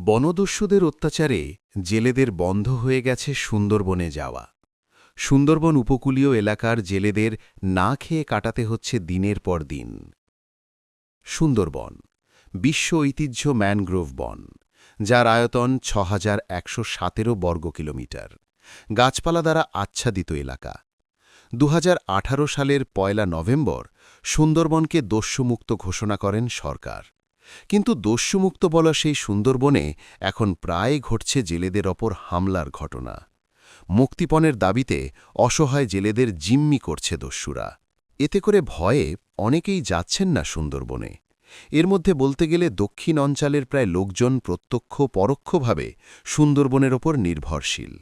বনদস্যুদের অত্যাচারে জেলেদের বন্ধ হয়ে গেছে সুন্দরবনে যাওয়া। সুন্দরবন উপকূলীয় এলাকার জেলেদের না খেয়ে কাটাতে হচ্ছে দিনের পর দিন। সুন্দরবন বিশ্ব ঐতিহ্য ম্যানগ্রোভ বন, যার আয়তন ৬,১১৭ বর্গ কিলোমিটার, গাছপালা দ্বারা আচ্ছাদিত এলাকা। ২০১৮ সালের ১ নভেম্বর সুন্দরবনকে দস্যুমুক্ত ঘোষণা করেন সরকার। কিন্তু দস্যুমুক্ত বলা সেই সুন্দরবনে এখন প্রায় ঘটছে জেলেদের ওপর হামলার ঘটনা। মুক্তিপণের দাবিতে অসহায় জেলেদের জিম্মি করছে দস্যুরা। এতে করে ভয়ে অনেকেই যাচ্ছেন না সুন্দরবনে। এর মধ্যে বলতে গেলে দক্ষিণ অঞ্চলের প্রায় লোকজন প্রত্যক্ষ পরোক্ষভাবে সুন্দরবনের ওপর নির্ভরশীল।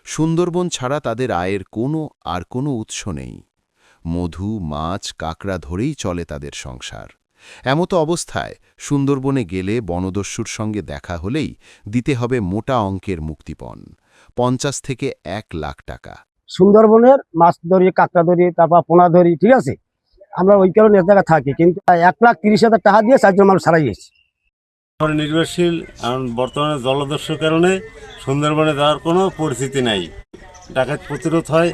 সুন্দরবন ছাড়া তাদের আয়ের কোনো উৎস নেই। মধু, মাছ, কাঁকড়া ধরেই চলে তাদের সংসার। এমতো অবস্থায় সুন্দরবনে গেলে বনদস্যুর সঙ্গে দেখা হলেই দিতে হবে মোটা অঙ্কের মুক্তিপণ, ৫০ থেকে ১ লাখ টাকা। সুন্দরবনের মাছ ধরি, কাঁকড়া ধরি, তারপর পোনা ধরি, ঠিক আছে, আমরা ওই কারণে এক জায়গায় থাকি, কিন্তু ১,৩০,০০০ টাকা দিয়ে ৪ জন মানুষ ছাড়াই গেছি। নির্ভরশীল, কারণ বর্তমানে জলদস্যুর কারণে সুন্দরবনে যাওয়ার কোনো পরিস্থিতি নাই। ডাকাত প্রতিরোধ হয়,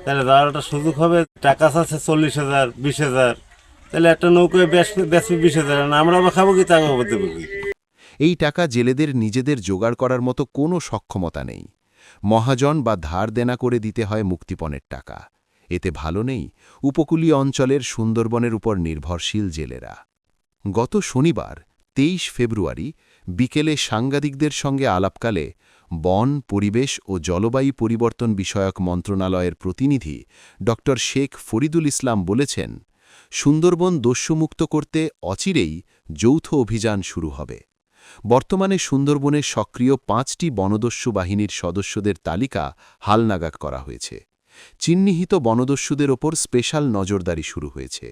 তাহলে যাওয়ার একটা সুযোগ হবে। টাকা আছে ৪০,০০০, ২০,০০০, তাহলে একটা নৌকায় বেশ ২০,০০০, না আমরা খাবো কি, টাকা দেবো কি? এই টাকা জেলেদের নিজেদের জোগাড় করার মতো কোনো সক্ষমতা নেই। মহাজন বা ধার দেনা করে দিতে হয় মুক্তিপণের টাকা। এতে ভালো নেই উপকূলীয় অঞ্চলের সুন্দরবনের উপর নির্ভরশীল জেলেরা। গত শনিবার ২৩ ফেব্রুয়ারি বিকেলে সাংবাদিকদের সঙ্গে আলাপকালে বন, পরিবেশ ও জলবায়ু পরিবর্তন বিষয়ক মন্ত্রণালয়ের প্রতিনিধি ড শেখ ফরিদুল ইসলাম বলেছেন, সুন্দরবন দস্যুমুক্ত করতে অচিরেই যৌথ অভিযান শুরু হবে। বর্তমানে সুন্দরবনে সক্রিয় ৫টি বনদস্যু বাহিনীর সদস্যদের তালিকা হালনাগাদ করা হয়েছে। চিহ্নিত বনদস্যুদের ওপর স্পেশাল নজরদারি শুরু হয়েছে।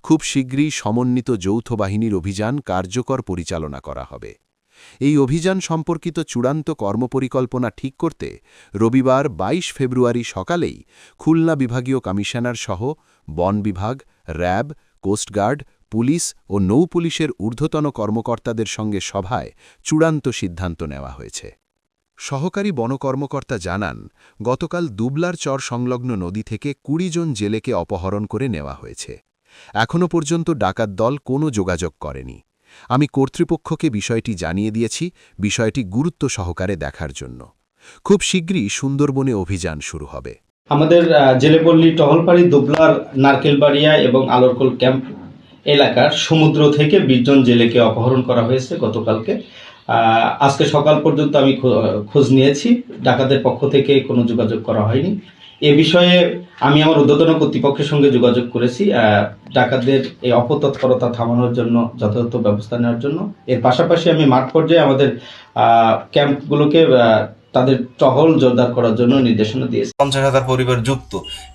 খুব শীঘ্রই সমন্বিত যৌথ বাহিনীর অভিযান কার্যকর পরিচালনা করা হবে। এই অভিযান সম্পর্কিত চূড়ান্ত কর্মপরিকল্পনা ঠিক করতে রবিবার ২২ ফেব্রুয়ারি সকালেই খুলনা বিভাগীয় কমিশনার সহ বন বিভাগ, র্যাব, কোস্টগার্ড, পুলিশ ও নৌপুলিশের ঊর্ধ্বতন কর্মকর্তাদের সঙ্গে সভায় চূড়ান্ত সিদ্ধান্ত নেওয়া হয়েছে। সহকারী বন কর্মকর্তা জানান, গতকাল দুবলার চর সংলগ্ন নদী থেকে ২০ জন জেলেকে অপহরণ করে নেওয়া হয়েছে। এখনও পর্যন্ত ডাকাত দল কোনো যোগাযোগ করেনি। আমি কর্তৃপক্ষকে বিষয়টি জানিয়ে দিয়েছি, বিষয়টি গুরুত্ব সহকারে দেখার জন্য। খুব শীঘ্রই সুন্দরবনে অভিযান শুরু হবে। আমাদের জেলেপল্লী, টহলপাড়ি, দুবলার, নারকেলবাড়িয়া এবং আলোরকোল ক্যাম্প এলাকার সমুদ্র থেকে ২০ জন জেলেকে অপহরণ করা হয়েছে গতকালকে। আজকে সকাল পর্যন্ত আমি খোঁজ নিয়েছি, ডাকাতের পক্ষ থেকে কোনো যোগাযোগ করা হয়নি। এ বিষয়ে আমি আমার ঊর্ধ্বতন কর্তৃপক্ষের সঙ্গে যোগাযোগ করেছি, ডাকাতদের এই অপতৎপরতা থামানোর জন্য যথাযথ ব্যবস্থা নেওয়ার জন্য। এর পাশাপাশি আমি মাঠ পর্যায়ে আমাদের ক্যাম্পগুলোকে তাদের টহল জোরদার করার জন্য নির্দেশনা দিয়েছে। ৫০,০০০ পরিবার যুক্ত,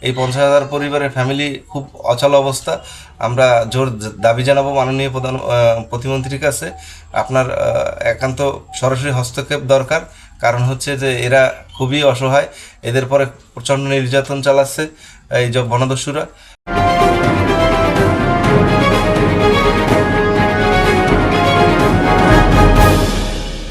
এই ৫০,০০০ পরিবারের ফ্যামিলি খুব অচল অবস্থা। আমরা জোর দাবি জানাবো মাননীয় প্রতিমন্ত্রীর কাছে, আপনার একান্ত সরাসরি হস্তক্ষেপ দরকার। কারণ হচ্ছে যে এরা খুবই অসহায়, এদের পরে প্রচণ্ড নির্যাতন চালাচ্ছে এই যে বনদস্যুরা।